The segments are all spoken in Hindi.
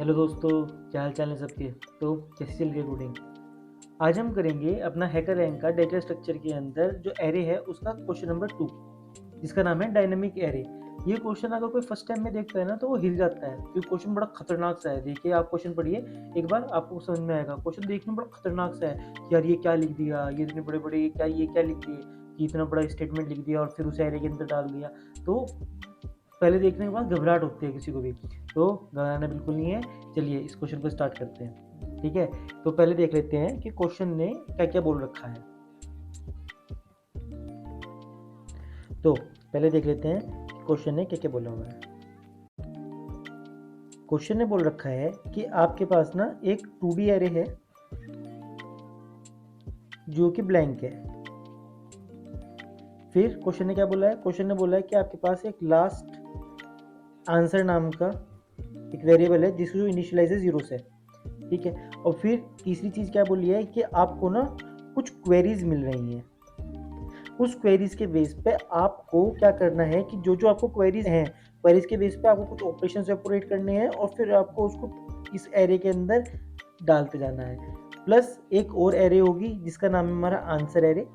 हेलो दोस्तों, क्या हाल चाल है सबके। तो कैसी चल रही है कोडिंग। आज हम करेंगे अपना हैकर रैंक का डेटा स्ट्रक्चर के अंदर जो एरे है उसका क्वेश्चन नंबर 2, जिसका नाम है डायनेमिक एरे। ये क्वेश्चन अगर कोई फर्स्ट टाइम में देखता है ना तो वो हिल जाता है, क्योंकि क्वेश्चन बड़ा खतरनाक सा है। देखिए, आप क्वेश्चन पढ़िए एक बार, आपको समझ में आएगा। क्वेश्चन देखने में बड़ा खतरनाक सा है कि यार ये क्या लिख दिया, ये इतने बड़े बड़े ये क्या लिख दिए, कि इतना बड़ा स्टेटमेंट लिख दिया और फिर उसे एरे के अंदर डाल दिया। तो पहले देखने के बाद घबराहट होती है किसी को भी, तो घबराना बिल्कुल नहीं है। चलिए इस क्वेश्चन को स्टार्ट करते हैं, ठीक है। तो पहले देख लेते हैं कि क्वेश्चन ने क्या क्या बोल रखा है। तो पहले देख लेते हैं कि क्वेश्चन ने क्या क्या बोला हुआ है। क्वेश्चन ने बोल रखा है कि आपके पास ना एक 2D एरे है जो कि ब्लैंक है। फिर क्वेश्चन ने क्या बोला है, क्वेश्चन ने बोला है कि आपके पास एक लास्ट आंसर नाम का एक वेरिएबल है जिसको इनिशियलाइज है 0 से, ठीक है। और फिर तीसरी चीज़ क्या बोली है कि आपको ना कुछ क्वेरीज मिल रही हैं। उस क्वेरीज के बेस पे आपको क्या करना है कि जो जो आपको क्वेरीज हैं, क्वेरीज के बेस पे आपको कुछ ऑपरेशंस ऑपरेट करने हैं और फिर आपको उसको इस एरे के अंदर डालते जाना है। प्लस एक और एरे होगी जिसका नाम है हमारा आंसर एरे।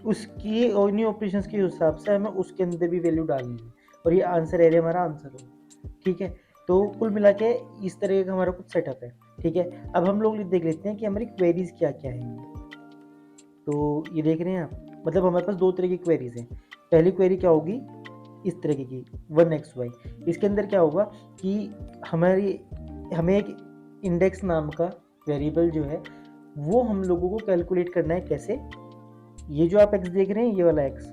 उसकी इन्हीं ऑपरेशंस के हिसाब से हमें उसके अंदर भी वैल्यू डालनी है और ये आंसर एरे हमारा आंसर होगा, ठीक है। तो कुल मिला के इस तरह का हमारा कुछ सेटअप है, ठीक है। अब हम लोग देख लेते हैं कि हमारी क्वेरीज क्या क्या है। तो ये देख रहे हैं आप, मतलब हमारे पास दो तरह की क्वेरीज हैं। पहली क्वेरी क्या होगी, इस तरीके की 1xy। इसके अंदर क्या होगा कि हमें एक इंडेक्स नाम का वेरिएबल जो है वो हम लोगों को कैलकुलेट करना है। कैसे, ये जो आप x देख रहे हैं, ये वाला x,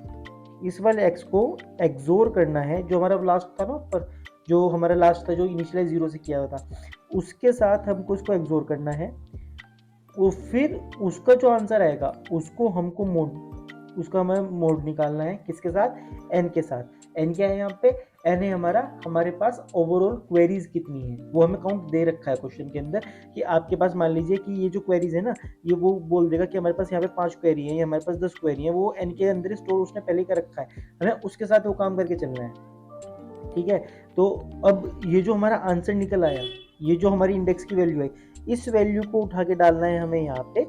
इस वाले x को एक्सोर करना है। जो हमारा लास्ट था ना ऊपर, जो हमारा लास्ट था जो इनिशियलाइज 0 से किया हुआ था, उसके साथ हमको इसको एक्सोर करना है। वो फिर उसका जो आंसर आएगा उसको हमको उसका हमें मोड निकालना है। किसके साथ, n के साथ। n क्या है यहाँ पे, n है हमारे पास ओवरऑल क्वेरीज कितनी है वो हमें काउंट दे रखा है क्वेश्चन के अंदर। कि आपके पास मान लीजिए कि ये जो क्वेरीज है ना, ये वो बोल देगा कि हमारे पास यहाँ पे 5 क्वेरी है या हमारे पास 10 क्वेरी है। वो n के अंदर स्टोर उसने पहले कर रखा है, हमें उसके साथ वो काम करके चलना है, ठीक है। तो अब ये जो हमारा आंसर निकल आया, ये जो हमारी इंडेक्स की वैल्यू है, इस वैल्यू को उठा के डालना है हमें यहाँ पे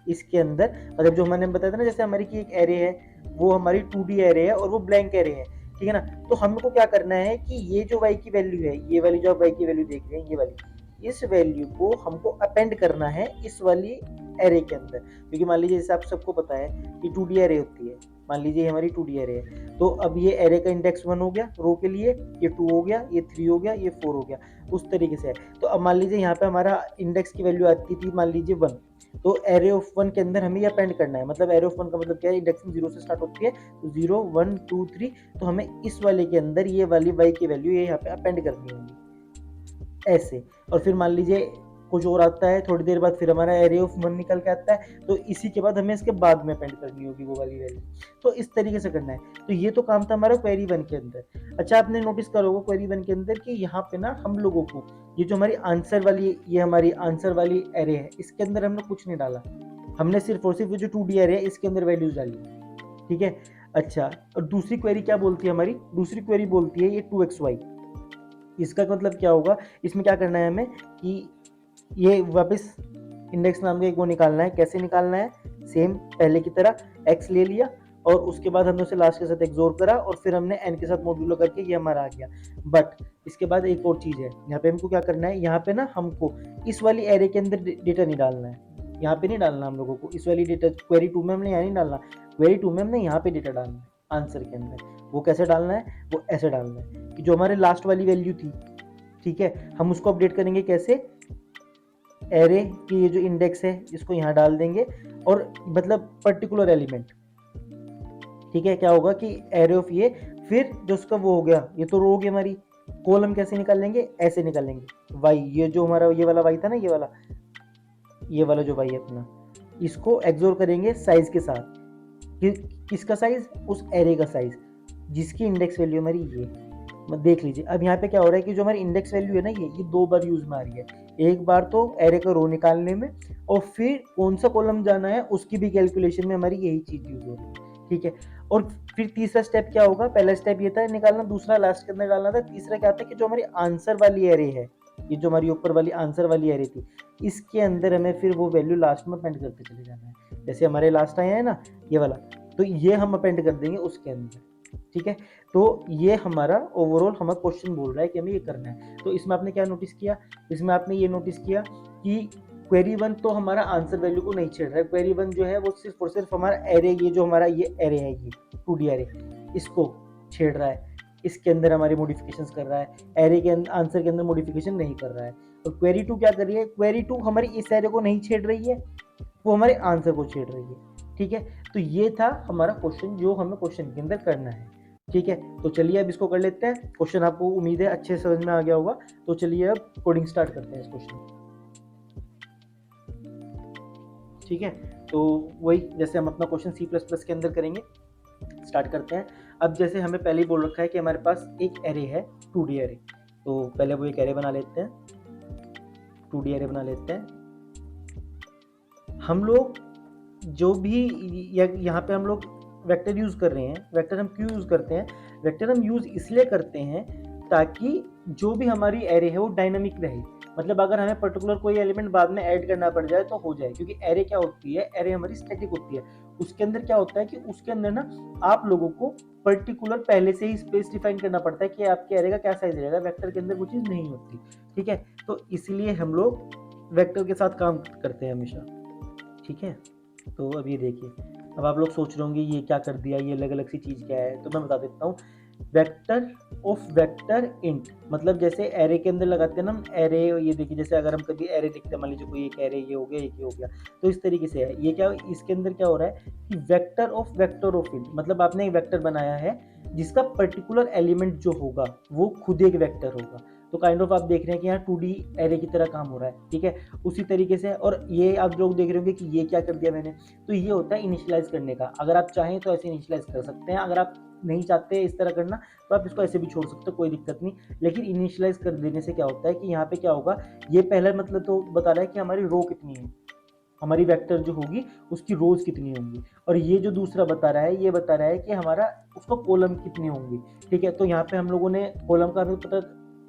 इसके अंदर। मतलब जो मैंने बताया था ना, जैसे हमारी की एक एरे है, वो हमारी 2D एरे है और वो ब्लैंक एरे है, ठीक है ना। तो हमको क्या करना है कि ये जो y की वैल्यू है, ये वाली जो आप y की वैल्यू देख रहे हैं, ये वाली, इस वैल्यू को हमको अपेंड करना है इस वाली एरे के अंदर। क्योंकि मान लीजिए जैसे आप सबको पता है कि 2D एरे होती है। मान लीजिए हमारी 2D एरे है, तो अब ये एरे का इंडेक्स 1 हो गया रो के लिए, ये 2 हो गया, ये 3 हो गया, ये 4 हो गया, उस तरीके से है। तो अब मान लीजिए यहाँ पे हमारा इंडेक्स की वैल्यू आती थी मान लीजिए 1, तो एरे ऑफ 1 के अंदर हमें ये अपेंड करना है। मतलब एरे ऑफ 1 का मतलब क्या है, इंडेक्सिंग 0 से स्टार्ट होती है, तो 0 1 2 3, तो हमें इस वाले के अंदर ये वाली y की वैल्यू ये यहाँ पे अपेंड करनी होगी ऐसे। और फिर मान लीजिए कुछ और आता है, थोड़ी देर बाद फिर हमारा एरे ऑफ 1 निकल के आता है, तो इसी के बाद हमें इसके बाद में अपेंड करनी होगी वो वाली वैल्यू। तो इस तरीके से करना है। तो ये तो काम था हमारा क्वेरी 1 के अंदर। अच्छा, आपने नोटिस करा होगा क्वेरी 1 के अंदर कि यहाँ पे ना हम लोगों को ये जो हमारी आंसर वाली, ये हमारी आंसर वाली एरे है, इसके अंदर हमने कुछ नहीं डाला। हमने सिर्फ और सिर्फ जो 2D एरे है इसके अंदर वैल्यूज डाली, ठीक है। अच्छा, और दूसरी क्वेरी क्या बोलती है हमारी, दूसरी क्वेरी बोलती है ये 2xy। इसका मतलब क्या होगा, इसमें क्या करना है हमें कि ये वापस इंडेक्स नाम का एक वो निकालना है। कैसे निकालना है, सेम पहले की तरह x ले लिया और उसके बाद हमने उसे लास्ट के साथ एक्सोर करा और फिर हमने n के साथ मॉड्यूलो करके ये हमारा आ गया। बट इसके बाद एक और चीज़ है, यहाँ पे हमको क्या करना है, यहाँ पे ना हमको इस वाली एरे के अंदर डेटा नहीं डालना है। यहाँ पे नहीं डालना हम लोगों को इस वाली डेटा, क्वेरी 2 में हमने यहाँ नहीं डालना, क्वेरी 2 में हमने यहाँ पे डेटा डालना है आंसर के अंदर। वो कैसे डालना है, वो ऐसे डालना है कि जो हमारे लास्ट वाली वैल्यू थी, ठीक है, हम उसको अपडेट करेंगे कैसे, एरे की ये जो इंडेक्स है इसको यहाँ डाल देंगे और मतलब पर्टिकुलर एलिमेंट, ठीक है। क्या होगा कि एरे ऑफ ये, फिर जो उसका वो हो गया, ये तो रो हो गई हमारी, कॉलम कैसे निकालेंगे, ऐसे निकालेंगे वाई, ये जो हमारा ये वाला वाई था ना, ये वाला जो वाई है अपना, इसको एक्सोर करेंगे साइज के साथ। किसका साइज, उस एरे का साइज जिसकी इंडेक्स वैल्यू हमारी ये। देख लीजिए अब यहाँ पे क्या हो रहा है कि जो हमारी इंडेक्स वैल्यू है ना, ये 2 बार यूज में आ रही है। एक बार तो एरे का रो निकालने में, और फिर कौन सा कॉलम जाना है उसकी भी कैलकुलेशन में हमारी यही चीज यूज हो रही है। ठीक है। और फिर तीसरा स्टेप क्या होगा, पहला स्टेप ये था निकालना, दूसरा लास्ट के अंदर डालना था, तीसरा क्या था कि जो हमारी आंसर वाली एरे है, ये जो हमारी ऊपर वाली आंसर वाली एरे थी, इसके अंदर हमें फिर वो वैल्यू लास्ट में अपेंड करते चले जाना है। जैसे हमारे लास्ट आया है ना ये वाला, तो ये हम अपेंड कर देंगे उसके अंदर, ठीक है। तो ये हमारा ओवरऑल हमारा क्वेश्चन बोल रहा है कि हमें ये करना है। तो इसमें आपने क्या नोटिस किया, इसमें आपने ये नोटिस किया कि क्वेरी वन तो हमारा आंसर वैल्यू को नहीं छेड़ रहा है, क्वेरी वन जो है वो सिर्फ और सिर्फ हमारा एरे, ये जो हमारा ये एरे है, ये 2D एरे, इसको छेड़ रहा है, इसके अंदर हमारी मॉडिफिकेशंस कर रहा है, एरे के आंसर के अंदर मॉडिफिकेशन नहीं कर रहा है। और क्वेरी टू क्या कर रही है, क्वेरी टू हमारी इस एरे को नहीं छेड़ रही है, वो हमारे आंसर को छेड़ रही है, ठीक है। तो ये था हमारा क्वेश्चन जो हमें क्वेश्चन के अंदर करना है, ठीक है। तो चलिए अब इसको कर लेते हैं। क्वेश्चन आपको उम्मीद है अच्छे से समझ में आ गया होगा। तो चलिए अब कोडिंग स्टार्ट करते हैं इस क्वेश्चन, ठीक है। तो वही जैसे हम अपना क्वेश्चन C++ के अंदर करेंगे, स्टार्ट करते हैं। अब जैसे हमें पहले ही बोल रखा है कि हमारे पास एक एरे है 2D एरे, तो पहले वो एक एरे बना लेते हैं, 2D एरे बना लेते हैं। हम लोग जो भी यहाँ पे हम लोग वेक्टर यूज़ कर रहे हैं, वेक्टर हम क्यों यूज़ करते हैं, वेक्टर हम यूज़ इसलिए करते हैं ताकि जो भी हमारी एरे है वो डायनामिक रहे। मतलब अगर हमें पर्टिकुलर कोई एलिमेंट बाद में ऐड करना पड़ जाए तो हो जाए, क्योंकि एरे क्या होती है, एरे हमारी स्टैटिक होती है। उसके अंदर क्या होता है कि उसके अंदर ना आप लोगों को पर्टिकुलर पहले से ही स्पेस डिफाइन करना पड़ता है कि आपके एरे का क्या साइज रहेगा, वेक्टर के अंदर वो चीज़ नहीं होती, ठीक है। तो इसलिए हम लोग वेक्टर के साथ काम करते हैं हमेशा, ठीक है। तो अब ये देखिए, अब आप लोग सोच रहे होंगे ये क्या कर दिया, ये अलग अलग सी चीज़ क्या है, तो मैं बता देता हूँ। वेक्टर ऑफ वेक्टर इंट, मतलब जैसे एरे के अंदर लगाते हैं ना एरे, ये देखिए जैसे अगर हम कभी एरे लिखते हैं, मान लीजिए कोई एक एरे ये हो गया, एक ये हो गया, तो इस तरीके से है। ये क्या, इसके अंदर क्या हो रहा है कि वेक्टर ऑफ इंट, मतलब आपने एक वेक्टर बनाया है जिसका पर्टिकुलर एलिमेंट जो होगा वो खुद एक वेक्टर होगा। तो काइंड ऑफ आप देख रहे हैं कि यहाँ 2D एरे की तरह काम हो रहा है, ठीक है। उसी तरीके से, और ये आप लोग देख रहे होंगे कि ये क्या कर दिया मैंने, तो ये होता है इनिशियलाइज करने का। अगर आप चाहें तो ऐसे इनिशियलाइज कर सकते हैं, अगर आप नहीं चाहते इस तरह करना तो आप इसको ऐसे भी छोड़ सकते हो, कोई दिक्कत नहीं। लेकिन इनिशियलाइज कर देने से क्या होता है कि यहाँ पे क्या होगा, ये पहला मतलब तो बता रहा है कि हमारी रो कितनी है, हमारी वेक्टर जो होगी उसकी रोज कितनी होंगी, और ये जो दूसरा बता रहा है, ये बता रहा है कि हमारा उसको कॉलम कितनी होंगी, ठीक है। तो यहाँ पे हम लोगों ने कॉलम का भी पता,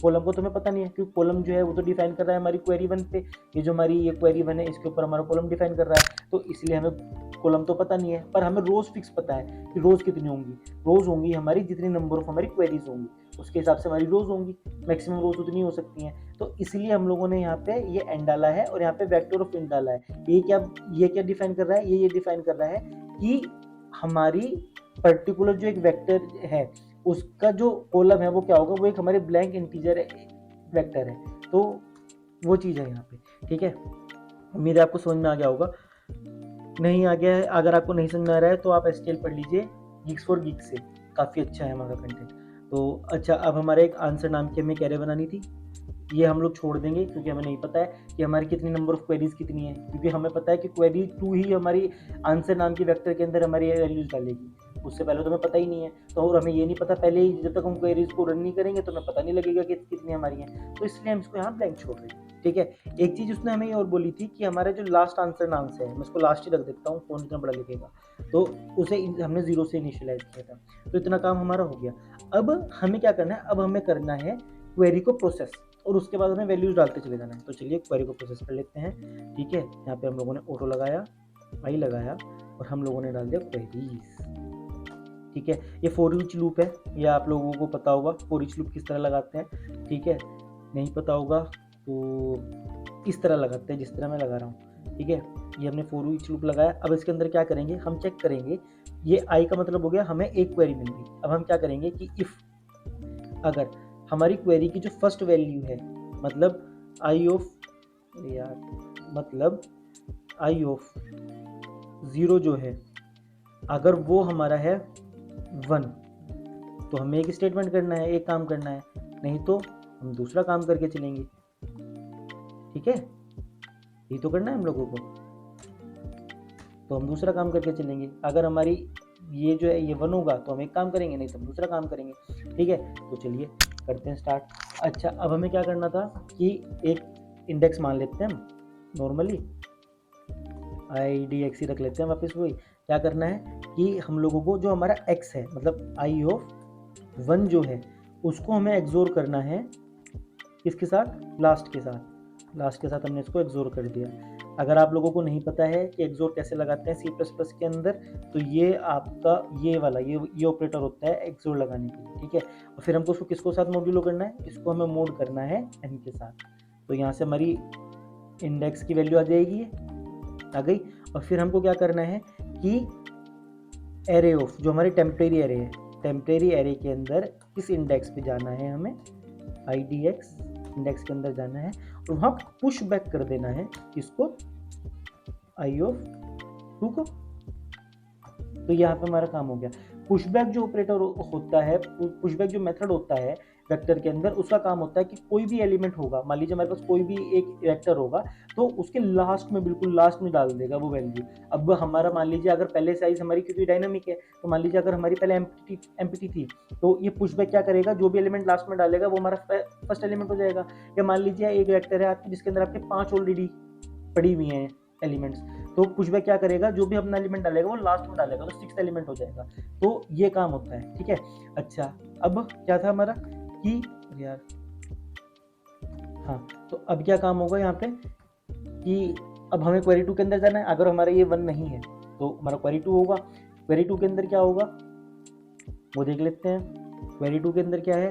कॉलम को तो हमें पता नहीं है क्योंकि कॉलम जो है वो तो डिफाइन कर रहा है हमारी क्वेरी वन पे, ये जो हमारी ये क्वेरी वन है इसके ऊपर हमारा कॉलम डिफाइन कर रहा है, तो इसलिए हमें कॉलम तो पता नहीं है, पर हमें रोज फिक्स पता है कि रोज कितनी होंगी। रोज होंगी हमारी जितनी नंबर ऑफ हमारी क्वेरीज होंगी उसके हिसाब से हमारी रोज होंगी, मैक्सिमम रोज उतनी हो सकती हैं। तो इसलिए हम लोगों ने यहाँ पे ये एंड डाला है और यहाँ पे वेक्टर ऑफ इंट डाला है। ये क्या डिफाइन कर रहा है, ये डिफाइन कर रहा है कि हमारी पर्टिकुलर जो एक वेक्टर है उसका जो कॉलम है वो क्या होगा, वो एक हमारे ब्लैंक इंटीजर वेक्टर है। तो वो चीज़ है यहाँ पे, ठीक है। उम्मीद है आपको समझ में आ गया होगा। नहीं आ गया है, अगर आपको नहीं समझ में आ रहा है तो आप STL पढ़ लीजिए Geeks for Geeks से, काफ़ी अच्छा है हमारा कंटेंट। तो अच्छा, अब हमारे एक आंसर नाम की हमें कैरे बनानी थी, ये हम लोग छोड़ देंगे क्योंकि हमें नहीं पता है कि हमारी कितनी नंबर ऑफ क्वेरीज कितनी है, क्योंकि हमें पता है कि क्वेरी 2 ही हमारी आंसर नाम की वेक्टर के अंदर हमारी वैल्यूज डालेगी, उससे पहले तो हमें पता ही नहीं है। तो और हमें ये नहीं पता पहले ही, जब तक हम क्वेरीज को रन नहीं करेंगे तो हमें पता नहीं लगेगा कि कितनी हमारी हैं, तो इसलिए हम इसको यहाँ ब्लैंक छोड़ रहे हैं, ठीक है। एक चीज़ उसने हमें ये और बोली थी कि हमारा जो लास्ट आंसर नाम से है, मैं इसको लास्ट ही रख देता हूँ, कौन इतना बड़ा लिखेगा, तो उसे हमने 0 से इनिशियलाइज किया था। तो इतना काम हमारा हो गया। अब हमें क्या करना है, अब हमें करना है क्वेरी को प्रोसेस, और उसके बाद हमें वैल्यूज डालते चले जाना है। तो चलिए क्वेरी को प्रोसेस कर लेते हैं, ठीक है। यहाँ पे हम लोगों ने ऑटो लगाया, आई लगाया, और हम लोगों ने डाल दिया क्वेरीज, ठीक है। ये फॉर ईच लूप है, ये आप लोगों को पता होगा फॉर ईच लूप किस तरह लगाते हैं, ठीक है। नहीं पता होगा तो इस तरह लगाते हैं जिस तरह मैं लगा रहा हूँ, ठीक है। ये हमने फॉर ईच लूप लगाया। अब इसके अंदर क्या करेंगे, हम चेक करेंगे, ये आई का मतलब हो गया हमें एक क्वेरी मिल गई। अब हम क्या करेंगे कि इफ़, अगर हमारी क्वेरी की जो फर्स्ट वैल्यू है, मतलब आई ऑफ, यार मतलब आई ऑफ 0 जो है, अगर वो हमारा है 1, तो हमें एक स्टेटमेंट करना है, एक काम करना है, नहीं तो हम दूसरा काम करके चलेंगे, ठीक है। ये तो करना है हम लोगों को, तो हम दूसरा काम करके चलेंगे। अगर हमारी ये जो है ये 1 होगा तो हम एक काम करेंगे, नहीं तो हम दूसरा काम करेंगे, ठीक है। तो चलिए करते हैं स्टार्ट। अच्छा, अब हमें क्या करना था कि एक इंडेक्स मान लेते हैं हम नॉर्मली, IDX ही रख लेते हैं वापस। वही क्या करना है कि हम लोगों को जो हमारा x है, मतलब i ऑफ 1 जो है, उसको हमें एक्सोर करना है किसके साथ, लास्ट के साथ। लास्ट के साथ हमने इसको एक्सोर कर दिया। अगर आप लोगों को नहीं पता है कि एक्सोर कैसे लगाते हैं C++ के अंदर, तो ये आपका ये वाला ये ऑपरेटर होता है एक्सोर लगाने के लिए, ठीक है। और फिर हमको उसको किसको साथ मॉड्यूलो करना है, इसको हमें मोड करना है n के साथ। तो यहाँ से हमारी इंडेक्स की वैल्यू आ जाएगी, आ गई। और फिर हमको क्या करना है कि एरे ऑफ जो हमारे टेम्परेरी एरे है, टेम्परेरी एरे के अंदर इस इंडेक्स पे जाना है हमें, IDX इंडेक्स के अंदर जाना है और वहाँ पुश बैक कर देना है इसको i ऑफ 2 को। तो यहाँ पे हमारा काम हो गया। पुशबैक जो ऑपरेटर होता है, पुशबैक जो मेथड होता है वेक्टर के अंदर, उसका काम होता है कि कोई भी एलिमेंट होगा, मान लीजिए हमारे पास कोई भी एक वेक्टर होगा, तो उसके लास्ट में, बिल्कुल लास्ट में डाल देगा वो वैल्यू। अब हमारा मान लीजिए अगर पहले साइज हमारी, क्योंकि डायनामिक है, तो मान लीजिए अगर हमारी पहले एम्प्टी थी, तो ये पुशबैक क्या करेगा, जो भी एलिमेंट लास्ट में डालेगा वो हमारा फर्स्ट एलिमेंट हो जाएगा। या मान लीजिए एक वेक्टर है आपकी जिसके अंदर आपके 5 ऑलरेडी पड़ी हुई हैं एलिमेंट्स, तो पुशबैक क्या करेगा, जो भी अपना एलिमेंट डालेगा वो लास्ट में डालेगा, तो 6th एलिमेंट हो जाएगा। तो ये काम होता है, ठीक है। अच्छा, अब क्या था हमारा कि यार, हाँ, तो अब क्या काम होगा यहाँ पे कि अब हमें क्वेरी 2 के अंदर जाना है। अगर हमारा ये 1 नहीं है तो हमारा क्वेरी 2 होगा। क्वेरी 2 के अंदर क्या होगा वो देख लेते हैं। क्वेरी 2 के अंदर क्या है,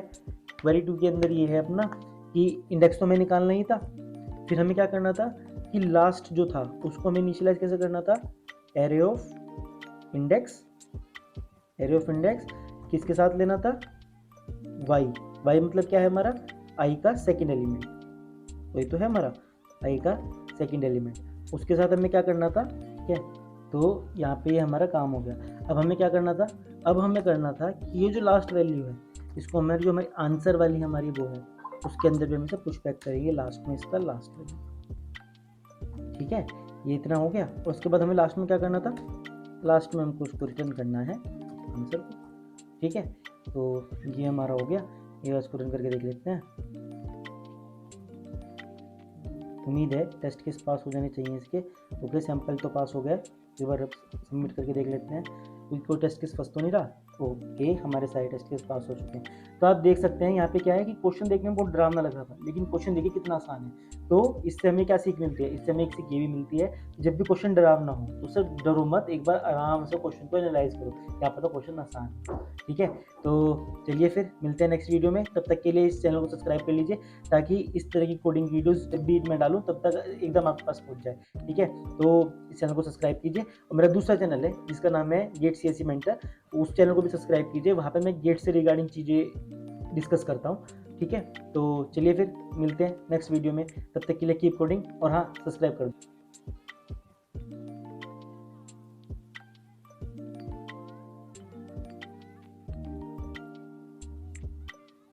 क्वेरी 2 के अंदर ये है अपना कि इंडेक्स तो हमें निकालना ही था, फिर हमें क्या करना था कि लास्ट जो था उसको हमें इनिशियलाइज कैसे करना था, array of index, array of index किसके साथ लेना था, y। y मतलब क्या है हमारा, i का सेकंड एलिमेंट, वही तो है हमारा i का सेकंड एलिमेंट, उसके साथ हमें क्या करना था, ठीक है। तो यहाँ पे हमारा काम हो गया। अब हमें क्या करना था, अब हमें करना था कि ये जो लास्ट वैल्यू है, इसको हमारी जो हमारी आंसर वाली हमारी वो है, उसके अंदर भी हम इसे पुश बैक करेंगे लास्ट में, इसका लास्ट वैल्यू, ठीक है। ये इतना हो गया। और उसके बाद हमें लास्ट में क्या करना था, लास्ट में हमको उसको रिटर्न करना है आंसर को, ठीक है। तो ये हमारा हो गया। ये इसको रन करके देख लेते हैं। उम्मीद है टेस्ट केस पास हो जाने चाहिए इसके। ओके, सैंपल तो पास हो गया। एक बार सबमिट करके देख लेते हैं कोई टेस्ट केस फंस तो नहीं रहा। ओके, हमारे सारे टेस्ट केस पास हो चुके हैं। तो आप देख सकते हैं यहाँ पे क्या है कि क्वेश्चन देखने में बहुत डरावना लग रहा था, लेकिन क्वेश्चन देखिए कितना आसान है। तो इससे हमें क्या सीख मिलती है, इससे हमें एक सीख ये भी मिलती है कि जब भी क्वेश्चन डरावना हो तो सिर्फ डरो मत, एक बार आराम से क्वेश्चन को एनालाइज करो, क्या पता क्वेश्चन आसान है, ठीक है। तो चलिए फिर मिलते हैं नेक्स्ट वीडियो में। तब तक के लिए इस चैनल को सब्सक्राइब कर लीजिए, ताकि इस तरह की कोडिंग वीडियोस जब भी मैं डालूँ तब तक एकदम आपके पास पहुंच जाए, ठीक है। तो इस चैनल को सब्सक्राइब कीजिए। और मेरा दूसरा चैनल है जिसका नाम है गेट CSE मेंटर, उस चैनल को भी सब्सक्राइब कीजिए। वहाँ पे मैं गेट से रिगार्डिंग चीज़ें डिस्कस करता हूँ, ठीक है। तो चलिए फिर मिलते हैं नेक्स्ट वीडियो में। तब तक के लिए कीप कोडिंग, और हाँ, सब्सक्राइब कर दो।